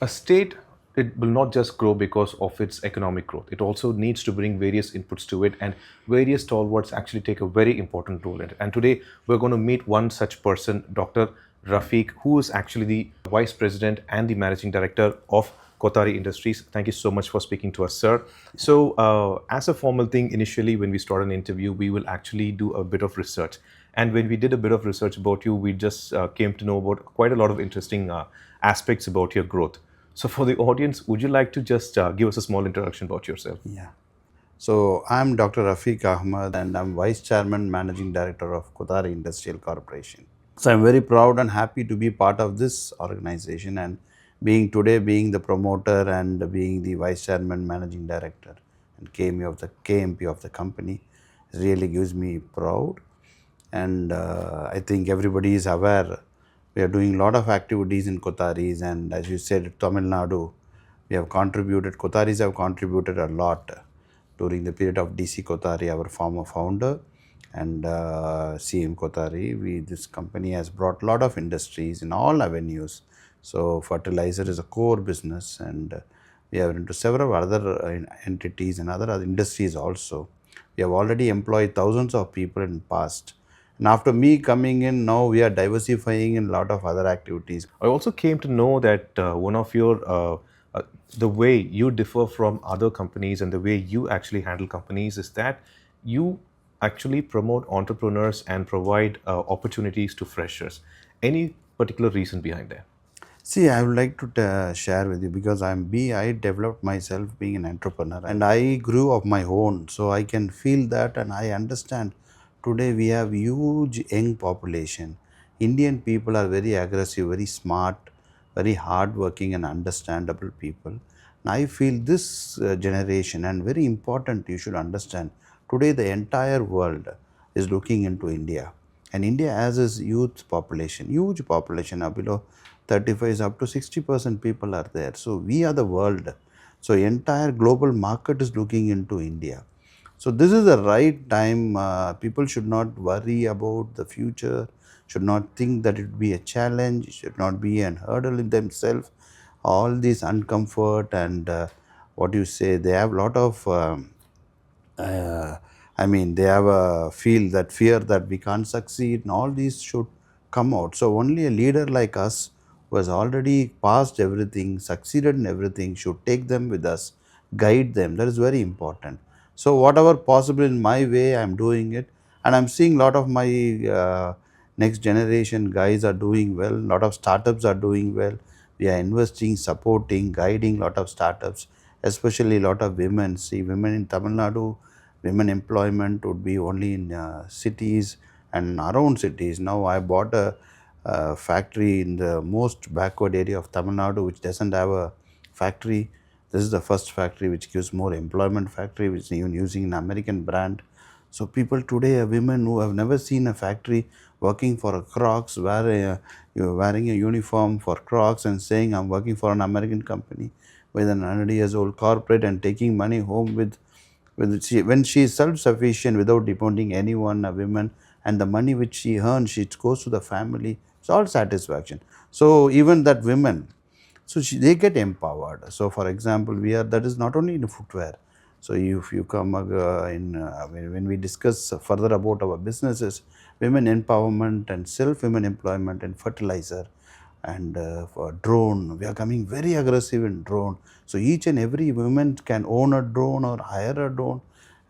A state, it will not just grow because of its economic growth. It also needs to bring various inputs to it, and various stalwarts actually take a very important role in it. And today we're going to meet one such person, Dr. Rafiq, who is actually the vice president and the managing director of Kotari Industries. Thank you so much for speaking to us, sir. So, as a formal thing, initially when we start an interview, we will actually do a bit of research. And when we did a bit of research about you, we just came to know about quite a lot of interesting aspects about your growth. So, for the audience, would you like to just give us a small introduction about yourself? Yeah. So I'm Dr. Rafiq Ahmed and I'm Vice Chairman Managing Director of Kotari Industrial Corporation. So I'm very proud and happy to be part of this organization and being the promoter and being the Vice Chairman Managing Director and KMP of the company really gives me proud. And I think everybody is aware we are doing a lot of activities in Kotaris, and as you said, Tamil Nadu, Kotaris have contributed a lot during the period of DC Kotari, our former founder, and CM Kotari. This company has brought a lot of industries in all avenues. So fertilizer is a core business, and we are into several other entities and other industries also. We have already employed thousands of people in the past. And after me coming in, now we are diversifying in a lot of other activities. I also came to know that one of your the way you differ from other companies and the way you actually handle companies is that you actually promote entrepreneurs and provide opportunities to freshers. Any particular reason behind that? See, I would like to share with you because I developed myself being an entrepreneur and I grew of my own. So I can feel that and I understand today we have huge young population. Indian people are very aggressive, very smart, very hardworking and understandable people. And I feel this generation and very important you should understand today the entire world is looking into India. And India has its youth population, huge population of below 35 is up to 60% people are there. So we are the world. So entire global market is looking into India. So this is the right time. People should not worry about the future, should not think that it would be a challenge, should not be an hurdle in themselves. All these uncomfort and what you say, they have a lot of uh, they have a feel that fear that we can't succeed, and all these should come out. So only a leader like us who has already passed everything, succeeded in everything, should take them with us, guide them. That is very important. So whatever possible in my way, I'm doing it, and I'm seeing a lot of my next generation guys are doing well. A lot of startups are doing well. We are investing, supporting, guiding a lot of startups, especially a lot of women. See, women in Tamil Nadu, women employment would be only in cities and around cities. Now I bought a factory in the most backward area of Tamil Nadu which doesn't have a factory. This is the first factory which gives more employment factory which is even using an American brand. So people today are women who have never seen a factory working for a Crocs, wearing a uniform for Crocs and saying I'm working for an American company with an 100 years old corporate and taking money home when she is self-sufficient without depending anyone, a woman, and the money which she earns, it goes to the family. It's all satisfaction. So even that women, they get empowered. So for example, that is not only in footwear. So if you come when we discuss further about our businesses, women empowerment and self-women employment and fertilizer and for drone, we are coming very aggressive in drone. So each and every woman can own a drone or hire a drone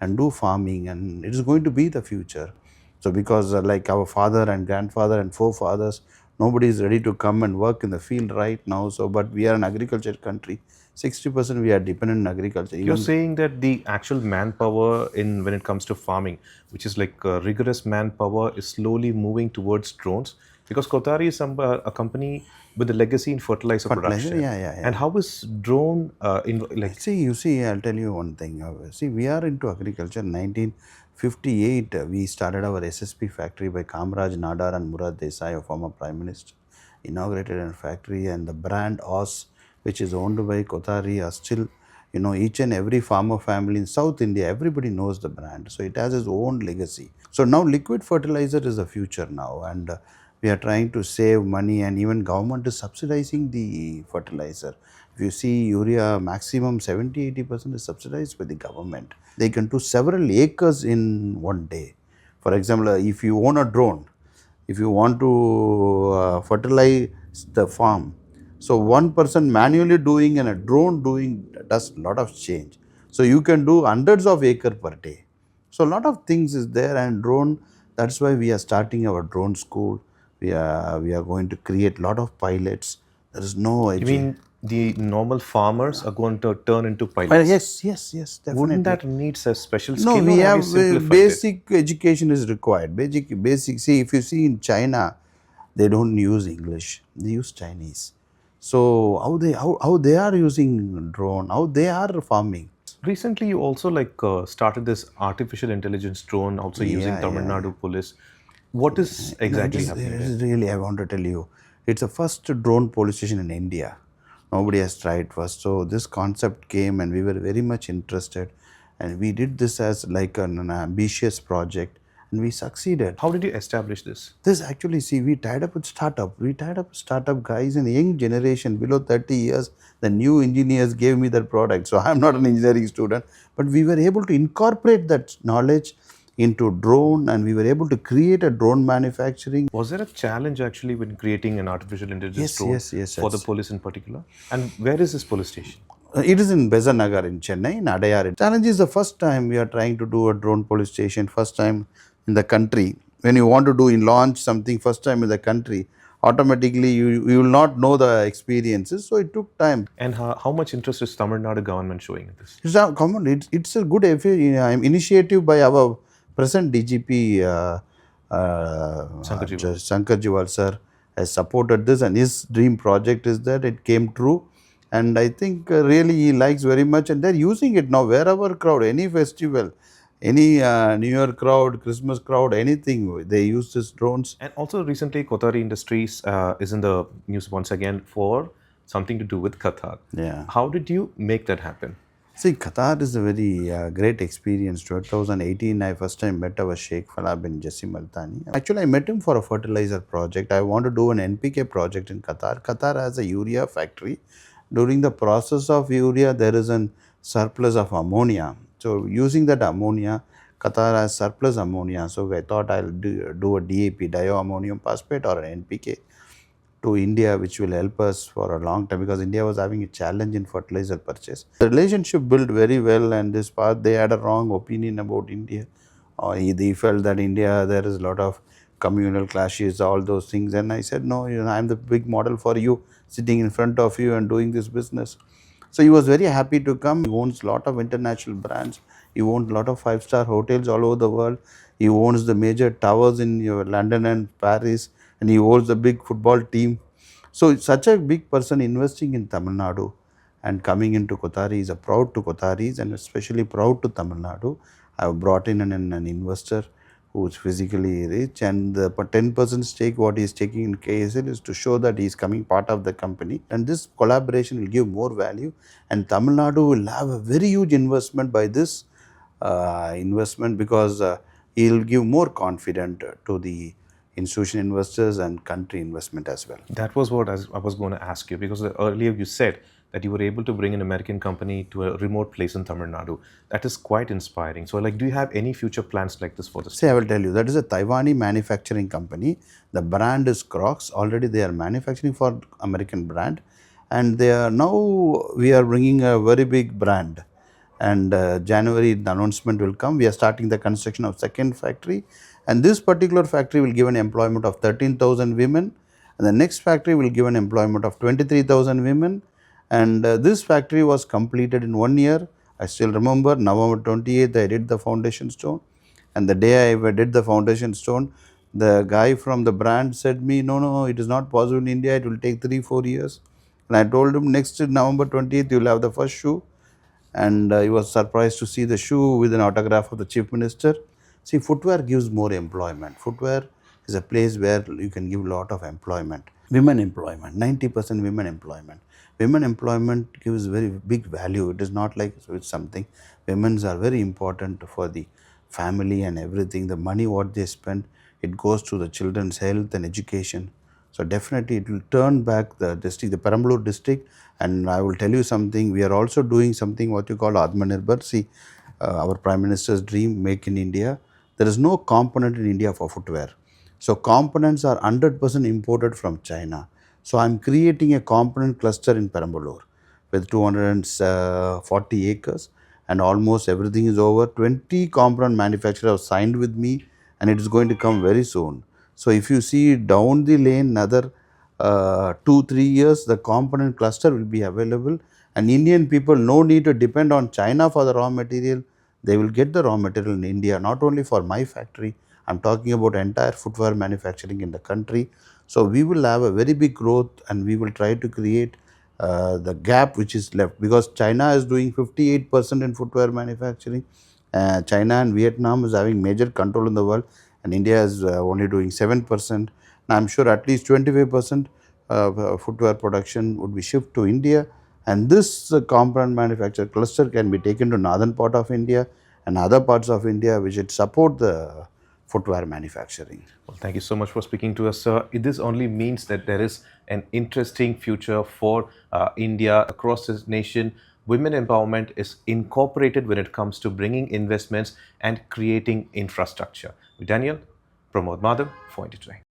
and do farming, and it is going to be the future. So because like our father and grandfather and forefathers, nobody is ready to come and work in the field right now. So but we are an agriculture country. 60% we are dependent on agriculture. You're Even saying that the actual manpower in when it comes to farming, which is like rigorous manpower, is slowly moving towards drones because Kotari is a company with a legacy in fertilizer fertilizer, production. yeah. And how is drone in like? See, I'll tell you one thing. See, we are into agriculture. 1958, we started our SSP factory by Kamraj Nadar and Murad Desai, a former Prime Minister, inaugurated a factory, and the brand OS, which is owned by Kotari, are still, each and every farmer family in South India, everybody knows the brand. So it has its own legacy. So now liquid fertilizer is the future now, and We are trying to save money, and even government is subsidizing the fertilizer. If you see urea, maximum 70-80% is subsidized by the government. They can do several acres in one day. For example, if you own a drone, if you want to fertilize the farm, so one person manually doing and a drone doing does a lot of change. So you can do hundreds of acre per day. So a lot of things is there, and drone, that's why we are starting our drone school. We are going to create lot of pilots. There is no You edge. mean the normal farmers are going to turn into pilots? Yes, Wouldn't definitely. that need a special No, skill, we or have you have simplified it? basic education is required. Basic. See, if you see in China, they don't use English. They use Chinese. So how they are using drone? How they are farming? Recently, you also started this artificial intelligence drone, also using Tamil Yeah. Nadu police. What is No, it exactly is, happening it there? is really, I want to tell you, it's the first drone police station in India. Nobody has tried first. So this concept came and we were very much interested. And we did this as like an ambitious project, and we succeeded. How did you establish this? This actually, see, we tied up with startup. We tied up with startup guys in the young generation below 30 years. The new engineers gave me that product. So I'm not an engineering student, but we were able to incorporate that knowledge into drone, and we were able to create a drone manufacturing. Was there a challenge actually when creating an artificial intelligence Yes, drone yes, yes, for the yes. police in particular? And where is this police station? It is in Bezanagar in Chennai, in Adayar. Challenge is the first time we are trying to do a drone police station, first time in the country. When you want to do in launch something first time in the country, automatically you will not know the experiences. So it took time. And how much interest is Tamil Nadu government showing in this? It's a common. It's a good initiative by our present DGP Shankar Jiwal. Judge Shankar Jiwal sir has supported this, and his dream project is that it came true. And I think really he likes very much, and they're using it now wherever crowd, any festival, any New Year crowd, Christmas crowd, anything, they use these drones. And also recently, Kothari Industries is in the news once again for something to do with Qatar. Yeah. How did you make that happen? See, Qatar is a very great experience. 2018, I first time met our Sheikh Falah bin Jassim Al Thani. Actually, I met him for a fertilizer project. I want to do an NPK project in Qatar. Qatar has a urea factory. During the process of urea, there is a surplus of ammonia. So, using that ammonia, Qatar has surplus ammonia. So, I thought I'll do a DAP, dioammonium phosphate, or an NPK to India, which will help us for a long time, because India was having a challenge in fertilizer purchase. The relationship built very well, and this part they had a wrong opinion about India. They felt that India, there is a lot of communal clashes, all those things. And I said, no, I'm the big model for you, sitting in front of you and doing this business. So he was very happy to come. He owns a lot of international brands. He owns a lot of five-star hotels all over the world. He owns the major towers in London and Paris, and he owns the big football team. So it's such a big person investing in Tamil Nadu and coming into Kothari is a proud to Kotharis, and especially proud to Tamil Nadu. I have brought in an investor who is physically rich, and the 10% stake what he is taking in KSL is to show that he is coming part of the company, and this collaboration will give more value, and Tamil Nadu will have a very huge investment by this investment, because he will give more confidence to the institutional investors and country investment as well. That was what I was going to ask you, because earlier you said that you were able to bring an American company to a remote place in Tamil Nadu. That is quite inspiring. So, do you have any future plans like this for the See, I will tell you, that is a Taiwanese manufacturing company. The brand is Crocs. Already they are manufacturing for American brand, and they are now we are bringing a very big brand. And January the announcement will come. We are starting the construction of second factory, and this particular factory will give an employment of 13,000 women, and the next factory will give an employment of 23,000 women. And this factory was completed in 1 year. I still remember November 28th I did the foundation stone, and the day I did the foundation stone, the guy from the brand said me, no, it is not possible in India, it will take 3-4 years. And I told him next November 20th you will have the first shoe, and he was surprised to see the shoe with an autograph of the chief minister. See, footwear gives more employment. Footwear is a place where you can give a lot of employment. Women employment, 90% women employment. Women employment gives very big value. It is not like it's something. Women's are very important for the family and everything. The money what they spend, it goes to the children's health and education. So definitely it will turn back the district, the Perambalur district. And I will tell you something, we are also doing something what you call Atmanirbhar. See, our Prime Minister's dream, Make in India. There is no component in India for footwear. So components are 100% imported from China. So I'm creating a component cluster in Perambalur with 240 acres, and almost everything is over. 20 component manufacturers have signed with me, and it is going to come very soon. So if you see down the lane another 2-3 years, the component cluster will be available, and Indian people no need to depend on China for the raw material. They will get the raw material in India, not only for my factory. I'm talking about entire footwear manufacturing in the country. So we will have a very big growth, and we will try to create the gap which is left, because China is doing 58% in footwear manufacturing. China and Vietnam is having major control in the world, and India is only doing 7%. Now, I'm sure at least 25% footwear production would be shipped to India, and this component manufacture cluster can be taken to northern part of India and other parts of India which would support the footwear manufacturing. Well, thank you so much for speaking to us, sir. This only means that there is an interesting future for India across this nation. Women empowerment is incorporated when it comes to bringing investments and creating infrastructure. Daniel, Pramod Madhav for India Today.